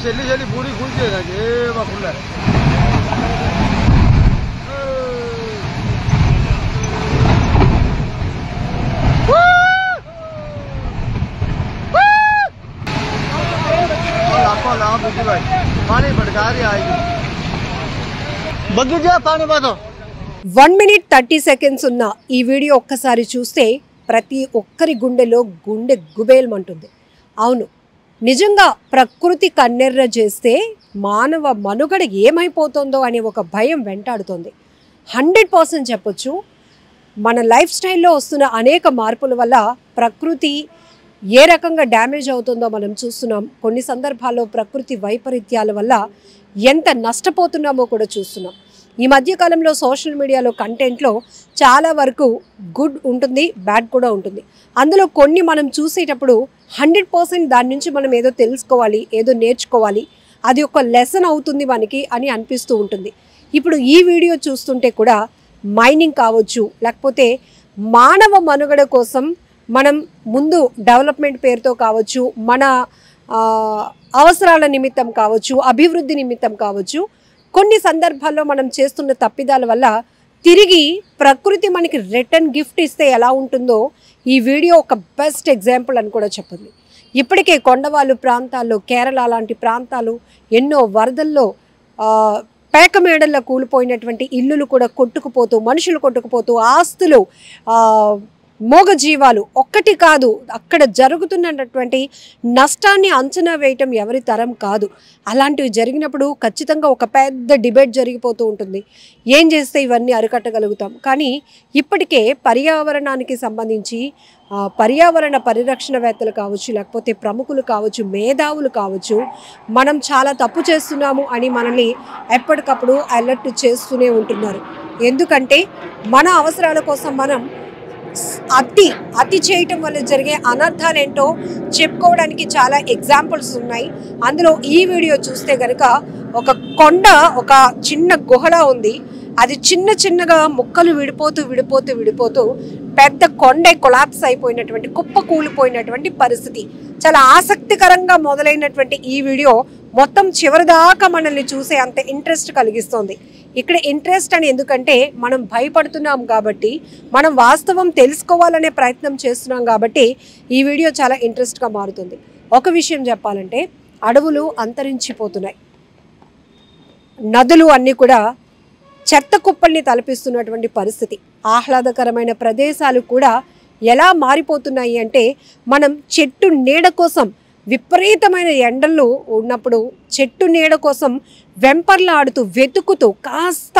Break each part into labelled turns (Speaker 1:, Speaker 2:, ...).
Speaker 1: చెల్లి చెల్లి పూరి కూర్చే నాకు ఏమా ఫుల్ पानी भटकारी आएगी बग्गी जा पानी बातो
Speaker 2: 1 minute 30 seconds ఉన్న ఈ వీడియో ఒక్కసారి చూస్తే ప్రతి ఒక్కరి గుండెలో గుండె గుబేల్మంటుంది. అవును, నిజంగా ప్రకృతి కన్నెర్ర చేస్తే మానవ మనుగడ ఏమైపోతుందో అనే ఒక భయం వెంటాడుతుంది. 100% చెప్పొచ్చు. మన లైఫ్ స్టైల్లో వస్తున్న అనేక మార్పుల వల్ల ప్రకృతి ఏ రకంగా డ్యామేజ్ అవుతుందో మనం చూస్తున్నాం. కొన్ని సందర్భాల్లో ప్రకృతి వైపరీత్యాల వల్ల ఎంత నష్టపోతున్నామో కూడా చూస్తున్నాం. ఈ మధ్యకాలంలో సోషల్ మీడియాలో కంటెంట్లో చాలా వరకు గుడ్ ఉంటుంది, బ్యాడ్ కూడా ఉంటుంది. అందులో కొన్ని మనం చూసేటప్పుడు 100% దాని నుంచి మనం ఏదో తెలుసుకోవాలి, ఏదో నేర్చుకోవాలి, అది ఒక లెసన్ అవుతుంది మనకి అని అనిపిస్తూ ఉంటుంది. ఇప్పుడు ఈ వీడియో చూస్తుంటే కూడా మైనింగ్ కావచ్చు, లేకపోతే మానవ మనుగడ కోసం మనం ముందు డెవలప్మెంట్ పేరుతో కావచ్చు, మన అవసరాల నిమిత్తం కావచ్చు, అభివృద్ధి నిమిత్తం కావచ్చు, కొన్ని సందర్భాల్లో మనం చేస్తున్న తప్పిదాల వల్ల తిరిగి ప్రకృతి మనకి రిటర్న్ గిఫ్ట్ ఇస్తే ఎలా ఉంటుందో ఈ వీడియో ఒక బెస్ట్ ఎగ్జాంపుల్ అని కూడా చెప్పండి. ఇప్పటికే కొండవాళ్ళు ప్రాంతాల్లో, కేరళ లాంటి ప్రాంతాలు ఎన్నో వరదల్లో పేక మేడల్లో కూలిపోయినటువంటి ఇల్లులు కూడా కొట్టుకుపోతూ, మనుషులు కొట్టుకుపోతూ, ఆస్తులు, మూగజీవాలు ఒక్కటి కాదు, అక్కడ జరుగుతున్నటువంటి నష్టాన్ని అంచనా వేయటం ఎవరి తరం కాదు. అలాంటివి జరిగినప్పుడు ఖచ్చితంగా ఒక పెద్ద డిబేట్ జరిగిపోతూ ఉంటుంది. ఏం చేస్తే ఇవన్నీ అరికట్టగలుగుతాం? కానీ ఇప్పటికే పర్యావరణానికి సంబంధించి పర్యావరణ పరిరక్షణవేత్తలు కావచ్చు, లేకపోతే ప్రముఖులు కావచ్చు, మేధావులు కావచ్చు, మనం చాలా తప్పు చేస్తున్నాము అని మనల్ని ఎప్పటికప్పుడు అలర్ట్ చేస్తూనే ఉంటున్నారు. ఎందుకంటే మన అవసరాల కోసం మనం అతి చేయటం వల్ల జరిగే అనర్థాలు ఏంటో చెప్పుకోవడానికి చాలా ఎగ్జాంపుల్స్ ఉన్నాయి. అందులో ఈ వీడియో చూస్తే కనుక ఒక కొండ, ఒక చిన్న గుహలా ఉంది. అది చిన్నగా ముక్కలు విడిపోతూ పెద్ద కొండే కొలాప్స్ అయిపోయినటువంటి, కుప్ప కూలిపోయినటువంటి పరిస్థితి. చాలా ఆసక్తికరంగా మొదలైనటువంటి ఈ వీడియో మొత్తం చివరిదాకా మనల్ని చూసే అంత ఇంట్రెస్ట్ కలిగిస్తుంది. ఇక్కడ ఇంట్రెస్ట్ అని ఎందుకంటే మనం భయపడుతున్నాం కాబట్టి, మనం వాస్తవం తెలుసుకోవాలనే ప్రయత్నం చేస్తున్నాం కాబట్టి ఈ వీడియో చాలా ఇంట్రెస్ట్గా మారుతుంది. ఒక విషయం చెప్పాలంటే, అడవులు అంతరించిపోతున్నాయి, నదులు అన్నీ కూడా చెత్త కుప్పల్ని తలపిస్తున్నటువంటి పరిస్థితి. ఆహ్లాదకరమైన ప్రదేశాలు కూడా ఎలా మారిపోతున్నాయి అంటే, మనం చెట్టు నీడ కోసం విపరీతమైన ఎండలు ఉన్నప్పుడు చెట్టు నీడ కోసం వెంపర్లాడుతూ వెతుకుతూ కాస్త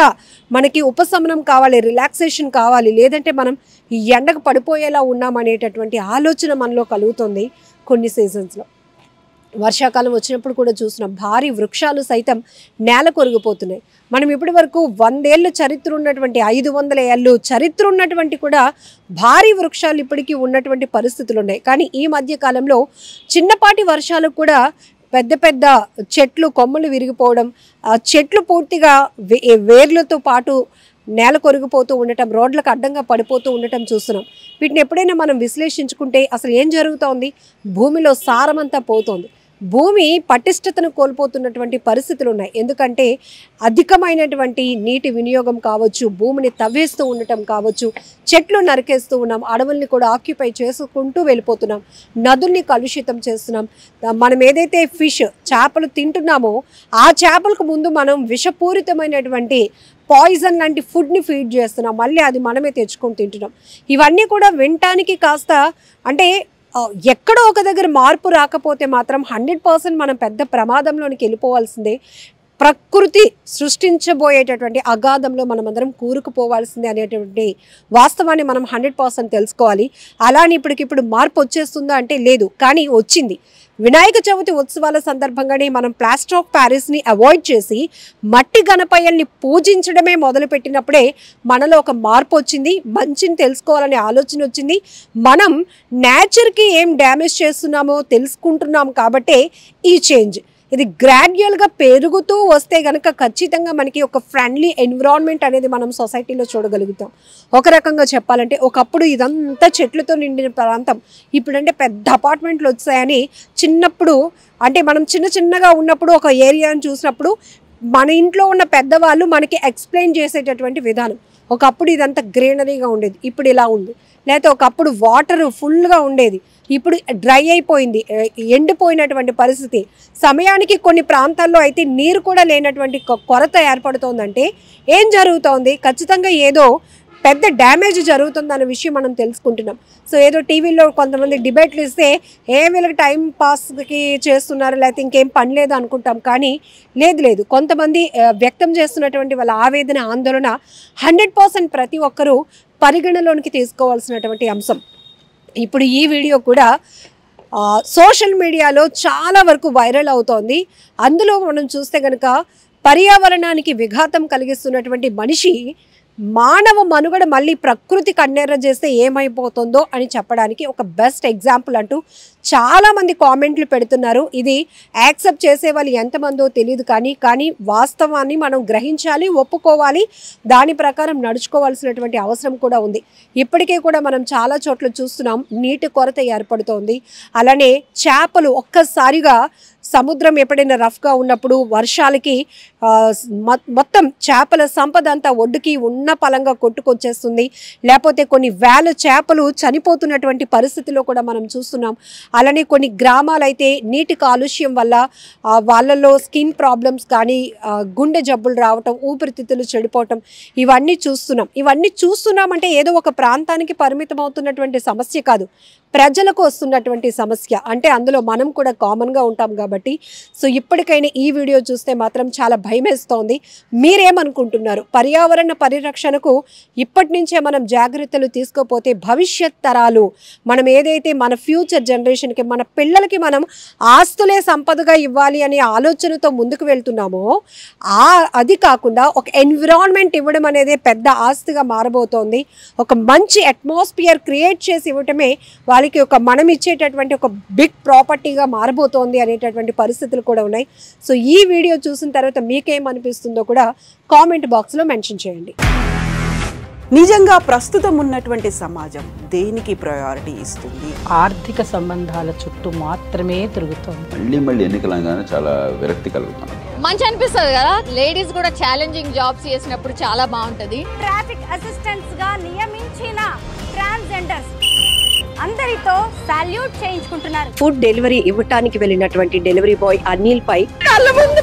Speaker 2: మనకి ఉపశమనం కావాలి, రిలాక్సేషన్ కావాలి, లేదంటే మనం ఈ ఎండకు పడిపోయేలా ఉన్నామనేటటువంటి ఆలోచన మనలో కలుగుతుంది. కొన్ని సీజన్స్లో వర్షాకాలం వచ్చినప్పుడు కూడా చూస్తున్నాం, భారీ వృక్షాలు సైతం నేల కొరిగిపోతున్నాయి. మనం ఇప్పటి వరకు 100 ఏళ్ళ చరిత్ర ఉన్నటువంటి, 500 ఏళ్ళు చరిత్ర ఉన్నటువంటి కూడా భారీ వృక్షాలు ఇప్పటికీ ఉన్నటువంటి పరిస్థితులు ఉన్నాయి. కానీ ఈ మధ్య కాలంలో చిన్నపాటి వర్షాలకు కూడా పెద్ద చెట్లు కొమ్మలు విరిగిపోవడం, చెట్లు పూర్తిగా వేర్లతో పాటు నేల కొరిగిపోతూ ఉండటం, రోడ్లకు అడ్డంగా పడిపోతూ ఉండటం చూస్తున్నాం. వీటిని ఎప్పుడైనా మనం విశ్లేషించుకుంటే అసలు ఏం జరుగుతోంది? భూమిలో సారమంతా పోతోంది. భూమి పటిష్టతను కోల్పోతున్నటువంటి పరిస్థితులు ఉన్నాయి. ఎందుకంటే అధికమైనటువంటి నీటి వినియోగం కావచ్చు, భూమిని తవ్వేస్తూ ఉండటం కావచ్చు, చెట్లు నరికేస్తూ ఉన్నాం, అడవుల్ని కూడా ఆక్యుపై చేసుకుంటూ వెళ్ళిపోతున్నాం, నదుల్ని కలుషితం చేస్తున్నాం. మనం ఏదైతే ఫిష్, చేపలు తింటున్నామో ఆ చేపలకు ముందు మనం విషపూరితమైనటువంటి పాయిజన్ లాంటి ఫుడ్ని ఫీడ్ చేస్తున్నాం, మళ్ళీ అది మనమే తెచ్చుకొని తింటున్నాం. ఇవన్నీ కూడా వినటానికి కాస్త అంటే ఎక్కడో ఒక దగ్గర మార్పు రాకపోతే మాత్రం 100% మనం పెద్ద ప్రమాదంలోనికి వెళ్ళిపోవాల్సిందే. ప్రకృతి సృష్టించబోయేటటువంటి అగాధంలో మనమందరం కూరుకుపోవాల్సిందే అనేటువంటి వాస్తవాన్ని మనం 100% తెలుసుకోవాలి. అలానే ఇప్పటికిప్పుడు మార్పు వచ్చేస్తుందా అంటే లేదు, కానీ వచ్చింది. వినాయక చవితి ఉత్సవాల సందర్భంగానే మనం ప్లాస్టర్ ఆఫ్ ప్యారిస్ని అవాయిడ్ చేసి మట్టి గణపయ్యల్ని పూజించడమే మొదలుపెట్టినప్పుడే మనలో ఒక మార్పు వచ్చింది, మంచిని తెలుసుకోవాలనే ఆలోచన వచ్చింది. మనం నేచర్కి ఏం డ్యామేజ్ చేస్తున్నామో తెలుసుకుంటున్నాం కాబట్టే ఈ చేంజ్. ఇది గ్రాడ్యువల్గా పెరుగుతూ వస్తే కనుక ఖచ్చితంగా మనకి ఒక ఫ్రెండ్లీ ఎన్విరాన్మెంట్ అనేది మనం సొసైటీలో చూడగలుగుతాం. ఒక రకంగా చెప్పాలంటే ఒకప్పుడు ఇదంతా చెట్లతో నిండిన ప్రాంతం, ఇప్పుడంటే పెద్ద అపార్ట్మెంట్లు వచ్చాయని చిన్నప్పుడు అంటే మనం చిన్నగా ఉన్నప్పుడు ఒక ఏరియాని చూసినప్పుడు మన ఇంట్లో ఉన్న పెద్దవాళ్ళు మనకి ఎక్స్ప్లెయిన్ చేసేటటువంటి విధానం. ఒకప్పుడు ఇదంతా గ్రీనరీగా ఉండేది, ఇప్పుడు ఇలా ఉంది. లేకపోతే ఒకప్పుడు వాటర్ ఫుల్గా ఉండేది, ఇప్పుడు డ్రై అయిపోయింది, ఎండిపోయినటువంటి పరిస్థితి. సమయానికి కొన్ని ప్రాంతాల్లో అయితే నీరు కూడా లేనటువంటి కొరత ఏర్పడుతోందంటే ఏం జరుగుతోంది? ఖచ్చితంగా ఏదో పెద్ద డ్యామేజ్ జరుగుతుందన్న విషయం మనం తెలుసుకుంటున్నాం. సో ఏదో టీవీలో కొంతమంది డిబేట్లు ఇస్తే వీళ్ళకి టైం పాస్కి చేస్తున్నారు, లేకపోతే ఇంకేం పని లేదు అనుకుంటాం. కానీ లేదు, కొంతమంది వ్యక్తం చేస్తున్నటువంటి వాళ్ళ ఆవేదన, ఆందోళన 100% ప్రతి ఒక్కరూ పరిగణలోనికి తీసుకోవాల్సినటువంటి అంశం. ఇప్పుడు ఈ వీడియో కూడా సోషల్ మీడియాలో చాలా వరకు వైరల్ అవుతోంది. అందులో మనం చూస్తే కనుక పర్యావరణానికి విఘాతం కలిగిస్తున్నటువంటి మనిషి మానవ మనుగడ మళ్ళీ ప్రకృతి కన్నెర్ర చేస్తే ఏమైపోతుందో అని చెప్పడానికి ఒక బెస్ట్ ఎగ్జాంపుల్ అంటూ చాలామంది కామెంట్లు పెడుతున్నారు. ఇది యాక్సెప్ట్ చేసే వాళ్ళు ఎంతమందో తెలియదు, కానీ వాస్తవాన్ని మనం గ్రహించాలి, ఒప్పుకోవాలి, దాని ప్రకారం నడుచుకోవాల్సినటువంటి అవసరం కూడా ఉంది. ఇప్పటికే కూడా మనం చాలా చోట్ల చూస్తున్నాం, నీటి కొరత ఏర్పడుతోంది. అలానే చేపలు ఒక్కసారిగా సముద్రం ఎప్పుడైనా రఫ్గా ఉన్నప్పుడు వర్షాలకి మొత్తం చేపల సంపద అంతా ఒడ్డుకి ఉన్న పలంగా కొట్టుకొచ్చేస్తుంది. లేకపోతే కొన్ని వేల చేపలు చనిపోతున్నటువంటి పరిస్థితిలో కూడా మనం చూస్తున్నాం. అలానే కొన్ని గ్రామాలైతే నీటి కాలుష్యం వల్ల వాళ్ళలో స్కిన్ ప్రాబ్లమ్స్ కానీ, గుండె జబ్బులు రావటం, ఊపిరితిత్తులు చెడిపోవటం ఇవన్నీ చూస్తున్నామంటే ఏదో ఒక ప్రాంతానికి పరిమితం అవుతున్నటువంటి సమస్య కాదు, ప్రజలకు వస్తున్నటువంటి సమస్య. అంటే అందులో మనం కూడా కామన్గా ఉంటాం కాబట్టి. సో ఇప్పటికైనా ఈ వీడియో చూస్తే మాత్రం చాలా భయమేస్తోంది. మీరేమనుకుంటున్నారు? పర్యావరణ పరిరక్షణకు ఇప్పటి నుంచే మనం జాగ్రత్తలు తీసుకోపోతే భవిష్యత్ తరాలు, మనం ఏదైతే మన ఫ్యూచర్ జనరేషన్కి, మన పిల్లలకి మనం ఆస్తులే సంపదగా ఇవ్వాలి అనే ఆలోచనతో ముందుకు వెళ్తున్నామో, అది కాకుండా ఒక ఎన్విరాన్మెంట్ ఇవ్వడం అనేది పెద్ద ఆస్తిగా మారబోతోంది. ఒక మంచి అట్మాస్ఫియర్ క్రియేట్ చేసి ఇవ్వటమే వాళ్ళకి మనం ఇచ్చేటటువంటి ఒక బిగ్ ప్రాపర్టీగా మారబోతోంది అనేటటువంటి పరిస్థితులు కూడా ఉన్నాయి. సో ఈ వీడియో చూసిన తర్వాత మీకేమనిపిస్తుందో కూడా కామెంట్ బాక్స్లో మెన్షన్ చేయండి.
Speaker 3: నిజంగా ప్రస్తుతం ఉన్నటువంటి సమాజం దేనికి ప్రయారిటీ ఇస్తుంది?
Speaker 4: ఆర్థిక సంబంధాల చుట్టూ మాత్రమే తిరుగుతోంది.
Speaker 5: మళ్ళీ ఎన్నికలంగానే చాలా విరక్తి కలుగుతాం.
Speaker 6: మంచి అనిపిస్తుంది కదా, లేడీస్ కూడా ఛాలెంజింగ్ జాబ్స్ చేసినప్పుడు చాలా బాగుంటది.
Speaker 7: ట్రాఫిక్ అసిస్టెంట్స్ గా నియమించిన ట్రాన్స్జెండర్స్ అందరితో సాల్యూట్ చేయించుకుంటున్నారు.
Speaker 2: ఫుడ్ డెలివరీ ఇవ్వటానికి వెళ్ళినటువంటి డెలివరీ బాయ్ అనిల్ పై కళ్ళ ముందు